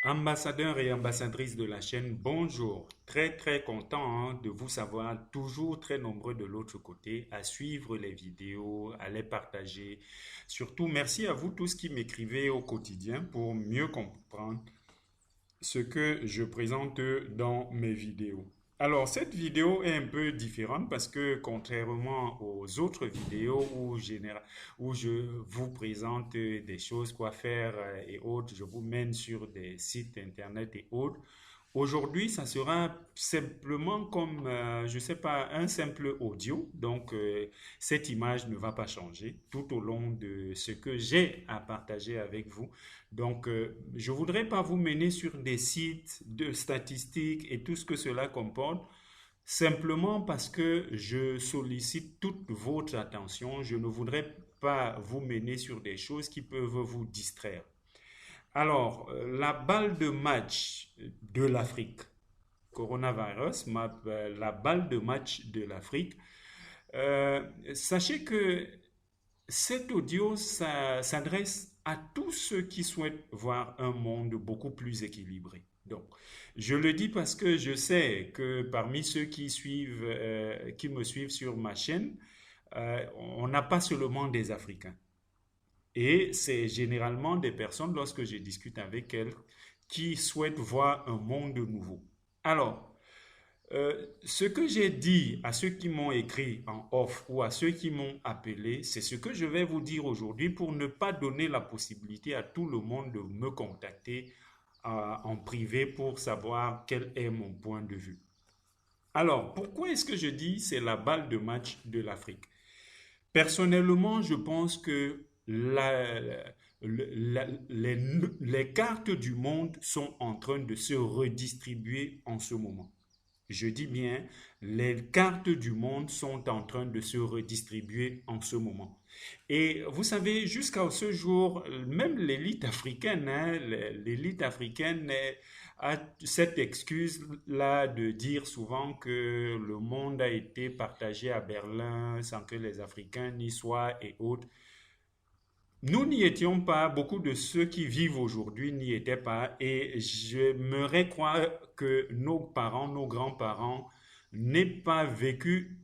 Ambassadeurs et ambassadrices de la chaîne, bonjour. Très content de vous savoir, toujours très nombreux de l'autre côté, à suivre les vidéos, à les partager. Surtout, merci à vous tous qui m'écrivez au quotidien pour mieux comprendre ce que je présente dans mes vidéos. Alors, cette vidéo est un peu différente parce que contrairement aux autres vidéos où je vous présente des choses, quoi faire et autres, je vous mène sur des sites internet et autres. Aujourd'hui, ça sera simplement comme, je ne sais pas, un simple audio. Donc, cette image ne va pas changer tout au long de ce que j'ai à partager avec vous. Donc, je ne voudrais pas vous mener sur des sites de statistiques et tout ce que cela comporte, simplement parce que je sollicite toute votre attention. Je ne voudrais pas vous mener sur des choses qui peuvent vous distraire. Alors, la balle de match de l'Afrique, coronavirus, la balle de match de l'Afrique, sachez que cet audio s'adresse à tous ceux qui souhaitent voir un monde beaucoup plus équilibré. Donc, je le dis parce que je sais que parmi ceux qui me suivent sur ma chaîne, on n'a pas seulement des Africains. Et c'est généralement des personnes, lorsque je discute avec elles, qui souhaitent voir un monde nouveau. Alors, ce que j'ai dit à ceux qui m'ont écrit en off ou à ceux qui m'ont appelé, c'est ce que je vais vous dire aujourd'hui pour ne pas donner la possibilité à tout le monde de me contacter en privé pour savoir quel est mon point de vue. Alors, pourquoi est-ce que je dis c'est la balle de match de l'Afrique? Personnellement, je pense que les cartes du monde sont en train de se redistribuer en ce moment. Je dis bien, les cartes du monde sont en train de se redistribuer en ce moment. Et vous savez, jusqu'à ce jour, même l'élite africaine, l'élite africaine a cette excuse-là de dire souvent que le monde a été partagé à Berlin sans que les Africains n'y soient et autres. Nous n'y étions pas, beaucoup de ceux qui vivent aujourd'hui n'y étaient pas, et j'aimerais croire que nos parents, nos grands-parents n'aient pas vécu,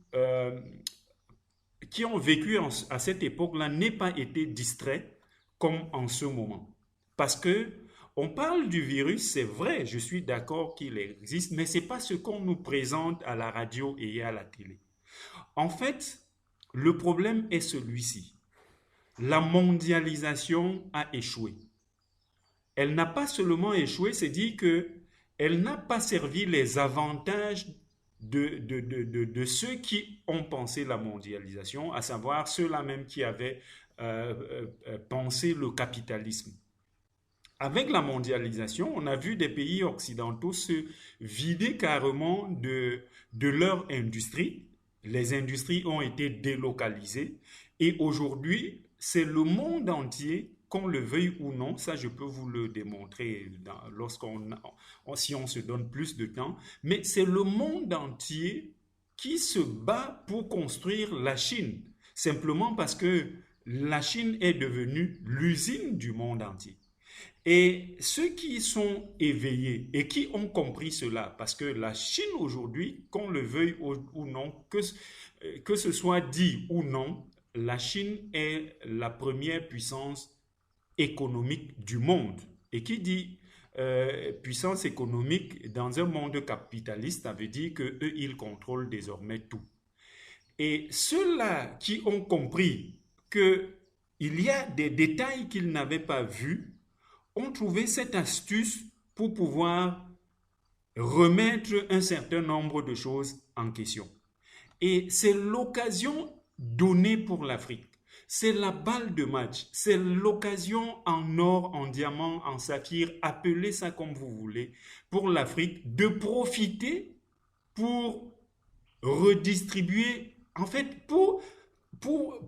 qui ont vécu à cette époque-là, n'aient pas été distraits comme en ce moment. Parce que on parle du virus, c'est vrai, je suis d'accord qu'il existe, mais ce n'est pas ce qu'on nous présente à la radio et à la télé. En fait, le problème est celui-ci. La mondialisation a échoué. Elle n'a pas seulement échoué, c'est dire qu'elle n'a pas servi les avantages de ceux qui ont pensé la mondialisation, à savoir ceux-là même qui avaient pensé le capitalisme. Avec la mondialisation, on a vu des pays occidentaux se vider carrément de leur industrie. Les industries ont été délocalisées et aujourd'hui, c'est le monde entier, qu'on le veuille ou non, ça je peux vous le démontrer si on se donne plus de temps, mais c'est le monde entier qui se bat pour construire la Chine, simplement parce que la Chine est devenue l'usine du monde entier. Et ceux qui sont éveillés et qui ont compris cela, parce que la Chine aujourd'hui, qu'on le veuille ou non, que ce soit dit ou non, la Chine est la première puissance économique du monde. Et qui dit puissance économique dans un monde capitaliste, ça veut dire qu'eux, ils contrôlent désormais tout. Et ceux-là qui ont compris qu'il y a des détails qu'ils n'avaient pas vus, ont trouvé cette astuce pour pouvoir remettre un certain nombre de choses en question. Et c'est l'occasion donnée pour l'Afrique. C'est la balle de match. C'est l'occasion en or, en diamant, en saphir, appelez ça comme vous voulez, pour l'Afrique de profiter pour redistribuer, en fait, pour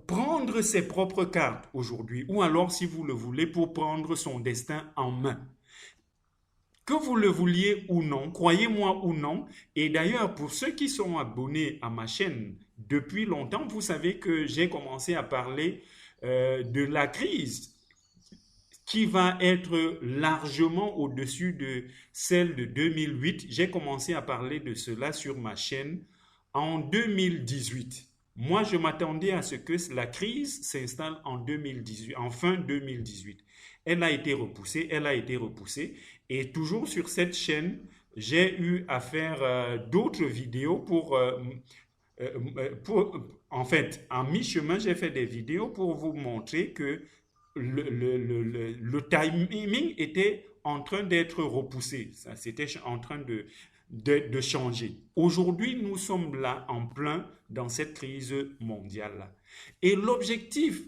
prendre ses propres cartes aujourd'hui, ou alors, si vous le voulez, pour prendre son destin en main. Que vous le vouliez ou non, croyez-moi ou non, et d'ailleurs, pour ceux qui sont abonnés à ma chaîne depuis longtemps, vous savez que j'ai commencé à parler de la crise qui va être largement au-dessus de celle de 2008. J'ai commencé à parler de cela sur ma chaîne en 2018. Moi, je m'attendais à ce que la crise s'installe en 2018, en fin 2018. Elle a été repoussée, elle a été repoussée. Et toujours sur cette chaîne, j'ai eu à faire d'autres vidéos en fait, en mi-chemin, j'ai fait des vidéos pour vous montrer que le timing était en train d'être repoussé. Ça, c'était en train de changer. Aujourd'hui, nous sommes là en plein dans cette crise mondiale-là. Et l'objectif,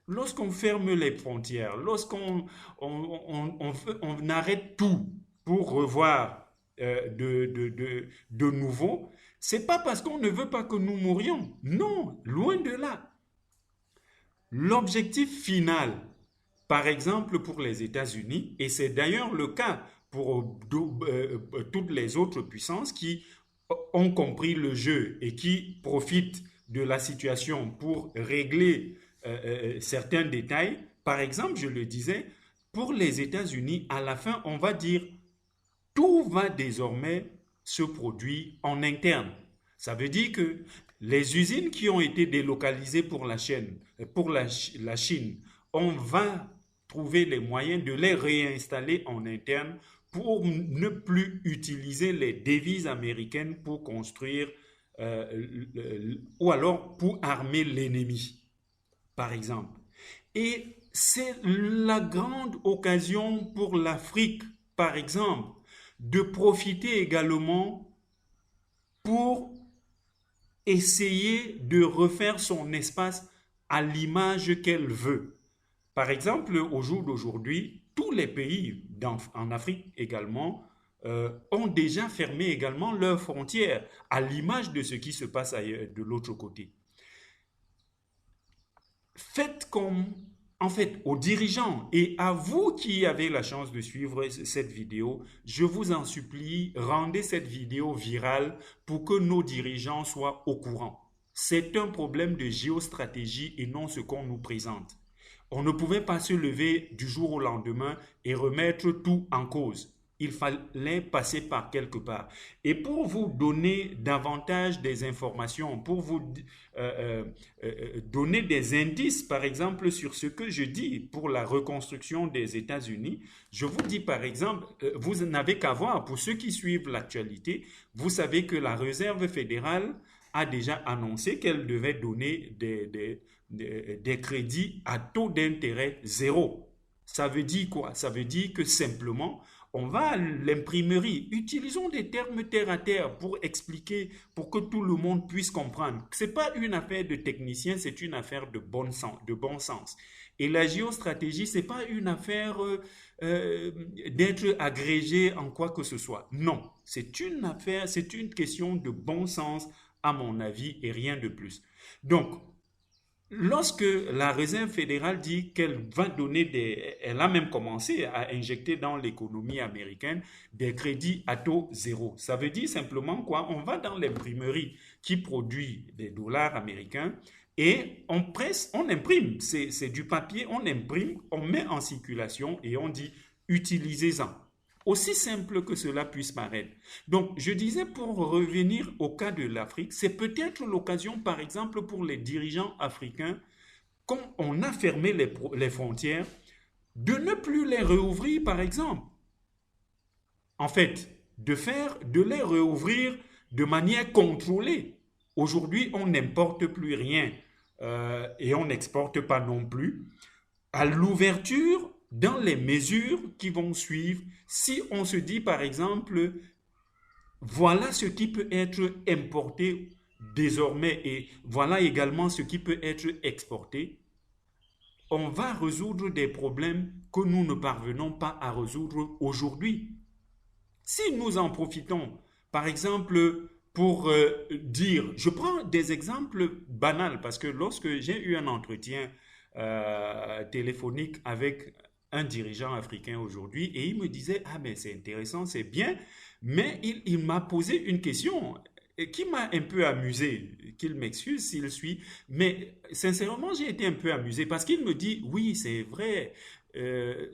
lorsqu'on ferme les frontières, lorsqu'on on arrête tout pour revoir de nouveau, c'est pas parce qu'on ne veut pas que nous mourions. Non, loin de là. L'objectif final, par exemple pour les États-Unis, et c'est d'ailleurs le cas pour toutes les autres puissances qui ont compris le jeu et qui profitent de la situation pour régler certains détails. Par exemple, je le disais, pour les États-Unis, à la fin, on va dire tout va désormais se produire en interne. Ça veut dire que les usines qui ont été délocalisées pour la Chine, on va trouver les moyens de les réinstaller en interne pour ne plus utiliser les devises américaines pour construire ou alors pour armer l'ennemi, par exemple. Et c'est la grande occasion pour l'Afrique, par exemple, de profiter également pour essayer de refaire son espace à l'image qu'elle veut. Par exemple, au jour d'aujourd'hui, tous les pays en Afrique également ont déjà fermé également leurs frontières, à l'image de ce qui se passe ailleurs, de l'autre côté. Faites comme, en fait, aux dirigeants et à vous qui avez la chance de suivre cette vidéo, je vous en supplie, rendez cette vidéo virale pour que nos dirigeants soient au courant. C'est un problème de géostratégie et non ce qu'on nous présente. On ne pouvait pas se lever du jour au lendemain et remettre tout en cause. Il fallait passer par quelque part. Et pour vous donner davantage des informations, pour vous donner des indices, par exemple, sur ce que je dis pour la reconstruction des États-Unis, je vous dis, par exemple, vous n'avez qu'à voir, pour ceux qui suivent l'actualité, vous savez que la Réserve fédérale a déjà annoncé qu'elle devait donner des crédits à taux d'intérêt zéro. Ça veut dire quoi? Ça veut dire que simplement, on va à l'imprimerie. Utilisons des termes terre à terre pour expliquer, pour que tout le monde puisse comprendre. Ce n'est pas une affaire de technicien, c'est une affaire de bon sens. Et la géostratégie, ce n'est pas une affaire d'être agrégé en quoi que ce soit. Non, c'est une affaire, c'est une question de bon sens, à mon avis, et rien de plus. Donc, lorsque la Réserve fédérale dit qu'elle va donner elle a même commencé à injecter dans l'économie américaine des crédits à taux zéro. Ça veut dire simplement quoi? On va dans l'imprimerie qui produit des dollars américains et on presse, on imprime. C'est du papier, on imprime, on met en circulation et on dit utilisez-en. Aussi simple que cela puisse paraître. Donc, je disais, pour revenir au cas de l'Afrique, c'est peut-être l'occasion, par exemple, pour les dirigeants africains, quand on a fermé les frontières, de ne plus les rouvrir, par exemple. En fait, de les rouvrir de manière contrôlée. Aujourd'hui, on n'importe plus rien et on n'exporte pas non plus. À l'ouverture, dans les mesures qui vont suivre, si on se dit par exemple, voilà ce qui peut être importé désormais et voilà également ce qui peut être exporté, on va résoudre des problèmes que nous ne parvenons pas à résoudre aujourd'hui. Si nous en profitons, par exemple, pour dire, je prends des exemples banals parce que lorsque j'ai eu un entretien téléphonique avec un dirigeant africain aujourd'hui et il me disait, ah mais c'est intéressant, c'est bien, mais il m'a posé une question qui m'a un peu amusé, qu'il m'excuse s'il suit, mais sincèrement j'ai été un peu amusé parce qu'il me dit, oui c'est vrai, euh,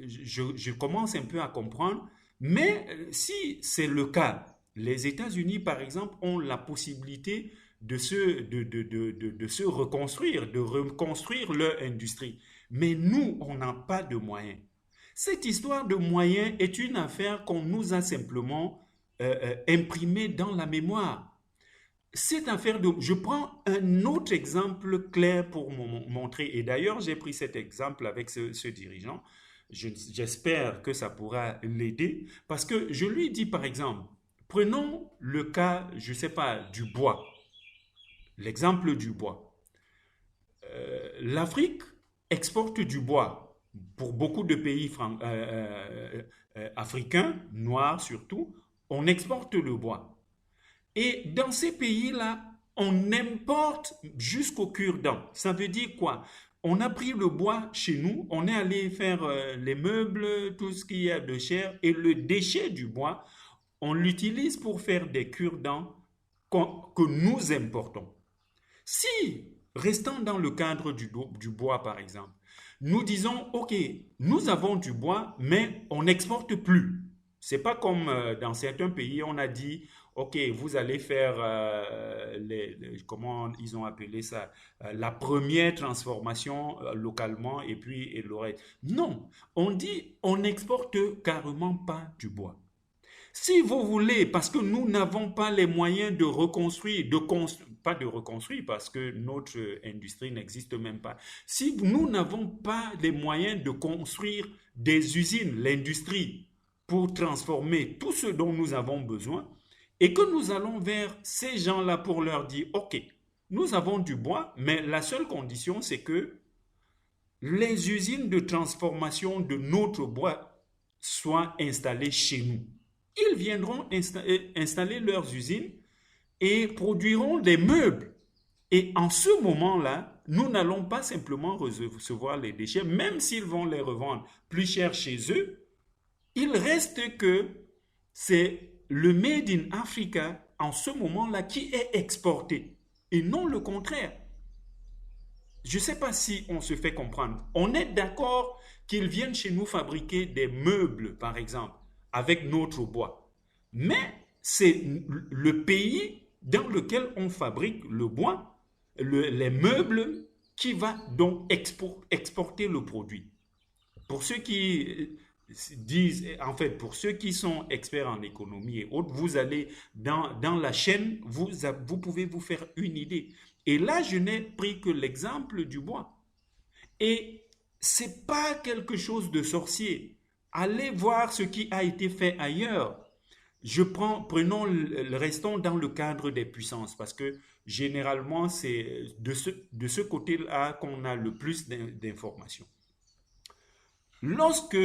je commence un peu à comprendre. Mais si c'est le cas, les États-Unis, par exemple, ont la possibilité de se reconstruire, de reconstruire leur industrie. Mais nous, on n'a pas de moyens. Cette histoire de moyens est une affaire qu'on nous a simplement imprimée dans la mémoire. Cette affaire de... Je prends un autre exemple clair pour montrer, et d'ailleurs j'ai pris cet exemple avec ce dirigeant. J'espère que ça pourra l'aider, parce que je lui dis par exemple, prenons le cas, je ne sais pas, du bois, l'exemple du bois. L'Afrique exporte du bois pour beaucoup de pays africains, noirs surtout, on exporte le bois. Et dans ces pays-là, on importe jusqu'au cure-dent. Ça veut dire quoi? On a pris le bois chez nous, on est allé faire les meubles, tout ce qu'il y a de chair, et le déchet du bois, on l'utilise pour faire des cure-dents que nous importons. Si, restant dans le cadre du bois par exemple, nous disons, OK, nous avons du bois, mais on n'exporte plus. C'est pas comme dans certains pays, on a dit, OK, vous allez faire, comment ils ont appelé ça, la première transformation localement et puis et le reste. Non, on dit, on n'exporte carrément pas du bois. Si vous voulez, parce que nous n'avons pas les moyens de reconstruire, pas de reconstruire parce que notre industrie n'existe même pas. Si nous n'avons pas les moyens de construire des usines, l'industrie, pour transformer tout ce dont nous avons besoin, et que nous allons vers ces gens-là pour leur dire, OK, nous avons du bois, mais la seule condition, c'est que les usines de transformation de notre bois soient installées chez nous. Ils viendront installer leurs usines et produiront des meubles. Et en ce moment-là, nous n'allons pas simplement recevoir les déchets, même s'ils vont les revendre plus cher chez eux, il reste que c'est le Made in Africa en ce moment-là qui est exporté et non le contraire. Je ne sais pas si on se fait comprendre. On est d'accord qu'ils viennent chez nous fabriquer des meubles, par exemple, avec notre bois. Mais c'est le pays dans lequel on fabrique le bois, les meubles, qui va donc exporter le produit. Pour ceux qui disent, en fait, pour ceux qui sont experts en économie et autres, vous allez dans la chaîne, vous pouvez vous faire une idée. Et là, je n'ai pris que l'exemple du bois. Et c'est pas quelque chose de sorcier. Allez voir ce qui a été fait ailleurs. Restons dans le cadre des puissances, parce que généralement, c'est de ce côté-là qu'on a le plus d'informations. Lorsque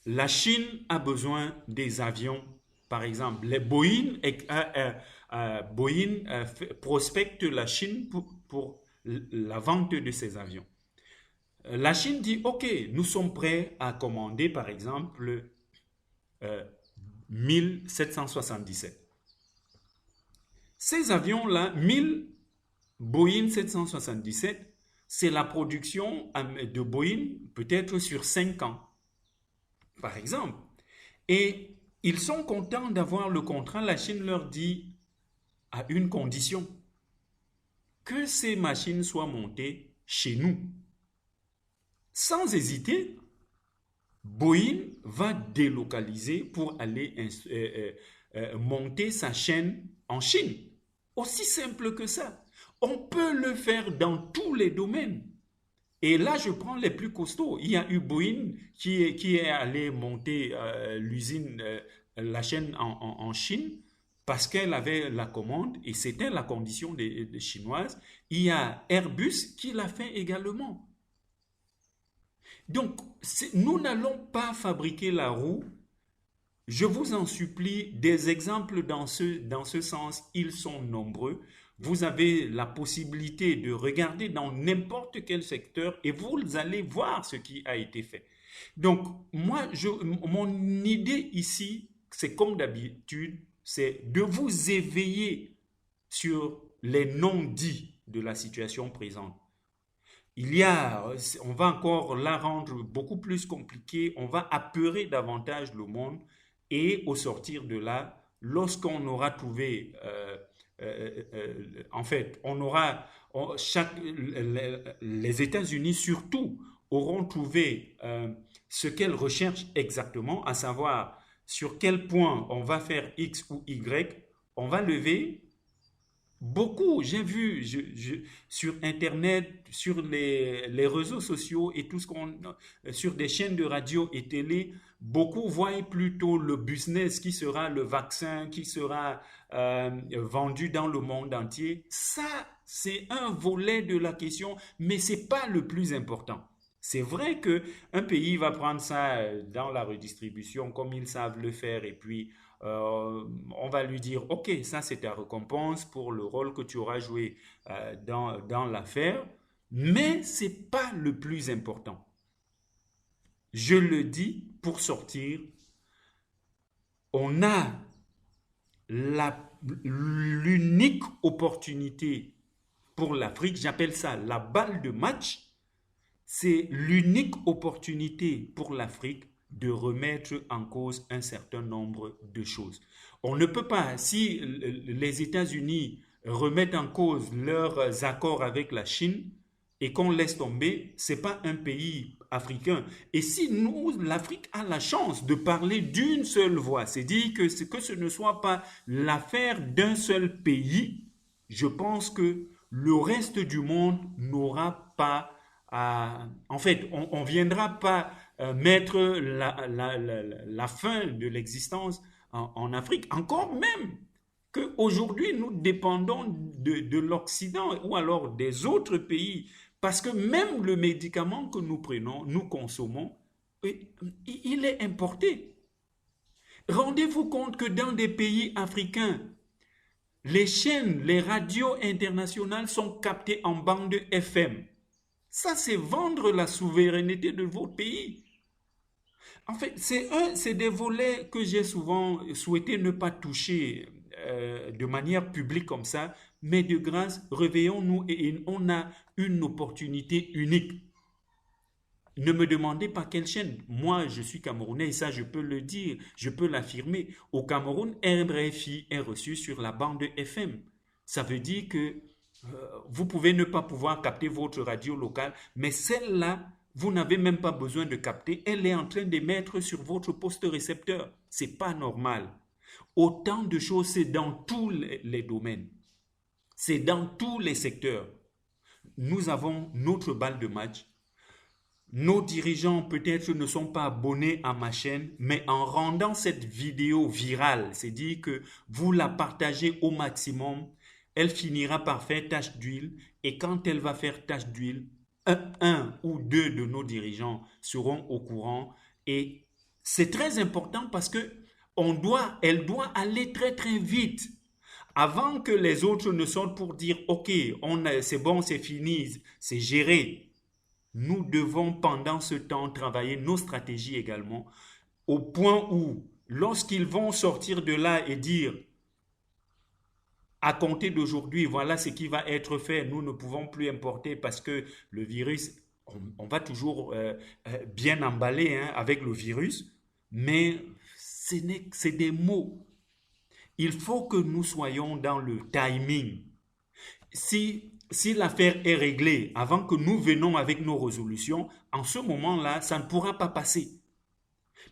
la Chine a besoin des avions, par exemple, les Boeing prospecte la Chine pour la vente de ces avions. La Chine dit, OK, nous sommes prêts à commander, par exemple, 1777. Ces avions-là, 1000 Boeing 777, c'est la production de Boeing peut-être sur 5 ans, par exemple. Et ils sont contents d'avoir le contrat. La Chine leur dit à une condition, que ces machines soient montées chez nous. Sans hésiter, Boeing va délocaliser pour aller monter sa chaîne en Chine. Aussi simple que ça. On peut le faire dans tous les domaines. Et là, je prends les plus costauds. Il y a eu Boeing qui est allé monter l'usine, la chaîne en Chine parce qu'elle avait la commande et c'était la condition des Chinoises. Il y a Airbus qui l'a fait également. Donc, nous n'allons pas fabriquer la roue. Je vous en supplie, des exemples dans ce sens, ils sont nombreux. Vous avez la possibilité de regarder dans n'importe quel secteur et vous allez voir ce qui a été fait. Donc, mon idée ici, c'est comme d'habitude, c'est de vous éveiller sur les non-dits de la situation présente. On va encore la rendre beaucoup plus compliquée, on va apeurer davantage le monde et au sortir de là, lorsqu'on aura trouvé, en fait, on aura, les États-Unis surtout auront trouvé ce qu'elles recherchent exactement, à savoir sur quel point on va faire X ou Y, on va lever beaucoup, j'ai vu sur Internet, sur les réseaux sociaux et tout ce qu'on, sur des chaînes de radio et télé, beaucoup voient plutôt le business qui sera le vaccin, qui sera vendu dans le monde entier. Ça, c'est un volet de la question, mais c'est pas le plus important. C'est vrai que un pays va prendre ça dans la redistribution comme ils savent le faire et puis on va lui dire, OK, ça c'est ta récompense pour le rôle que tu auras joué dans l'affaire, mais c'est pas le plus important. Je le dis pour sortir, on a l'unique opportunité pour l'Afrique, j'appelle ça la balle de match, c'est l'unique opportunité pour l'Afrique de remettre en cause un certain nombre de choses. On ne peut pas, si les États-Unis remettent en cause leurs accords avec la Chine et qu'on laisse tomber, ce n'est pas un pays africain. Et si nous, l'Afrique a la chance de parler d'une seule voix, c'est dire que ce ne soit pas l'affaire d'un seul pays, je pense que le reste du monde n'aura pas en fait, on ne viendra pas mettre la fin de l'existence en Afrique, encore même qu'aujourd'hui nous dépendons de l'Occident ou alors des autres pays, parce que même le médicament que nous prenons, nous consommons, il est importé. Rendez-vous compte que dans des pays africains, les chaînes, les radios internationales sont captées en bande FM. Ça, c'est vendre la souveraineté de votre pays. En fait, c'est des volets que j'ai souvent souhaité ne pas toucher de manière publique comme ça, mais de grâce, réveillons-nous et on a une opportunité unique. Ne me demandez pas quelle chaîne. Moi, je suis Camerounais et ça, je peux le dire, je peux l'affirmer. Au Cameroun, RFI est reçu sur la bande FM. Ça veut dire que vous pouvez ne pas pouvoir capter votre radio locale, mais celle-là, vous n'avez même pas besoin de capter. Elle est en train d'émettre sur votre poste récepteur. C'est pas normal. Autant de choses, c'est dans tous les domaines. C'est dans tous les secteurs. Nous avons notre balle de match. Nos dirigeants peut-être ne sont pas abonnés à ma chaîne, mais en rendant cette vidéo virale, c'est-à-dire que vous la partagez au maximum, elle finira par faire tache d'huile et quand elle va faire tache d'huile, un ou deux de nos dirigeants seront au courant et c'est très important parce que elle doit aller très très vite avant que les autres ne sortent pour dire ok, c'est bon, c'est fini, c'est géré. Nous devons pendant ce temps travailler nos stratégies également au point où lorsqu'ils vont sortir de là et dire à compter d'aujourd'hui, voilà ce qui va être fait, nous ne pouvons plus importer parce que le virus, on va toujours bien emballer hein, avec le virus, mais c'est des mots. Il faut que nous soyons dans le timing. Si l'affaire est réglée avant que nous venons avec nos résolutions, en ce moment-là, ça ne pourra pas passer.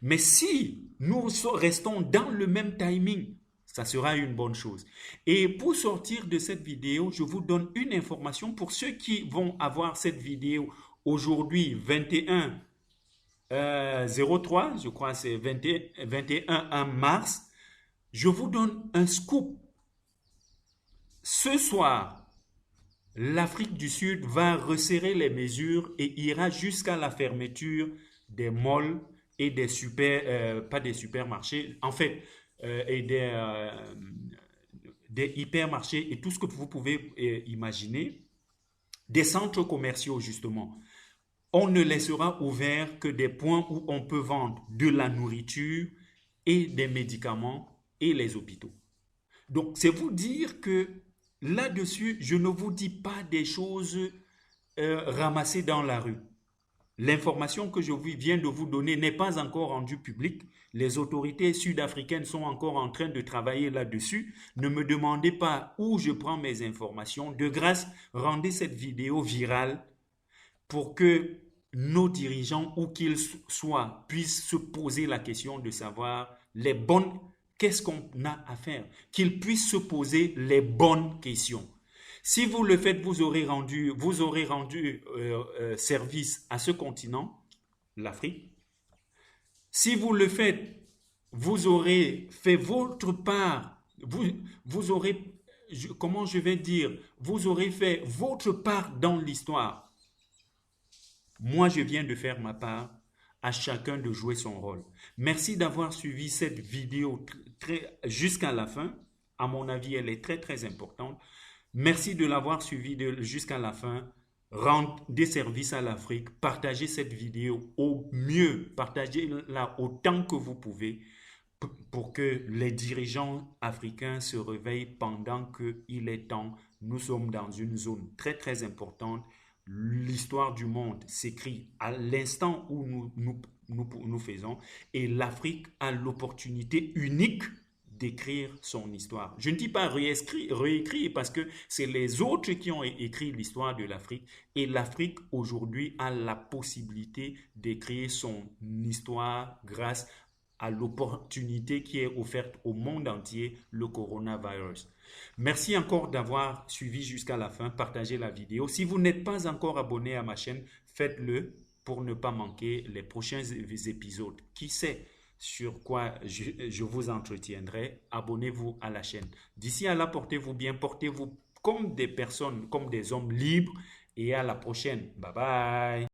Mais si nous restons dans le même timing, ça sera une bonne chose. Et pour sortir de cette vidéo, je vous donne une information pour ceux qui vont avoir cette vidéo aujourd'hui, 21 03, je crois c'est 21 mars. Je vous donne un scoop. Ce soir, l'Afrique du Sud va resserrer les mesures et ira jusqu'à la fermeture des malls et pas des supermarchés, en fait, et des hypermarchés et tout ce que vous pouvez imaginer, des centres commerciaux justement. On ne laissera ouvert que des points où on peut vendre de la nourriture et des médicaments et les hôpitaux. Donc, c'est vous dire que là-dessus, je ne vous dis pas des choses ramassée dans la rue. L'information que je viens de vous donner n'est pas encore rendue publique. Les autorités sud-africaines sont encore en train de travailler là-dessus. Ne me demandez pas où je prends mes informations. De grâce, rendez cette vidéo virale pour que nos dirigeants, où qu'ils soient, puissent se poser la question de savoir qu'est-ce qu'on a à faire, qu'ils puissent se poser les bonnes questions. Si vous le faites, vous aurez rendu service à ce continent, l'Afrique. Si vous le faites, vous aurez fait votre part, vous aurez, comment je vais dire, vous aurez fait votre part dans l'histoire. Moi, je viens de faire ma part, à chacun de jouer son rôle. Merci d'avoir suivi cette vidéo jusqu'à la fin. À mon avis, elle est très, très importante. Merci de l'avoir suivi jusqu'à la fin. Rendez service à l'Afrique. Partagez cette vidéo au mieux. Partagez-la autant que vous pouvez pour que les dirigeants africains se réveillent pendant qu'il est temps. Nous sommes dans une zone très, très importante. L'histoire du monde s'écrit à l'instant où nous faisons et l'Afrique a l'opportunité unique d'écrire son histoire. Je ne dis pas réécrire parce que c'est les autres qui ont écrit l'histoire de l'Afrique et l'Afrique aujourd'hui a la possibilité d'écrire son histoire grâce à l'opportunité qui est offerte au monde entier, le coronavirus. Merci encore d'avoir suivi jusqu'à la fin, partagez la vidéo. Si vous n'êtes pas encore abonné à ma chaîne, faites-le pour ne pas manquer les prochains épisodes. Qui sait sur quoi je vous entretiendrai? Abonnez-vous à la chaîne. D'ici à là, portez-vous bien, portez-vous comme des personnes, comme des hommes libres et à la prochaine. Bye bye.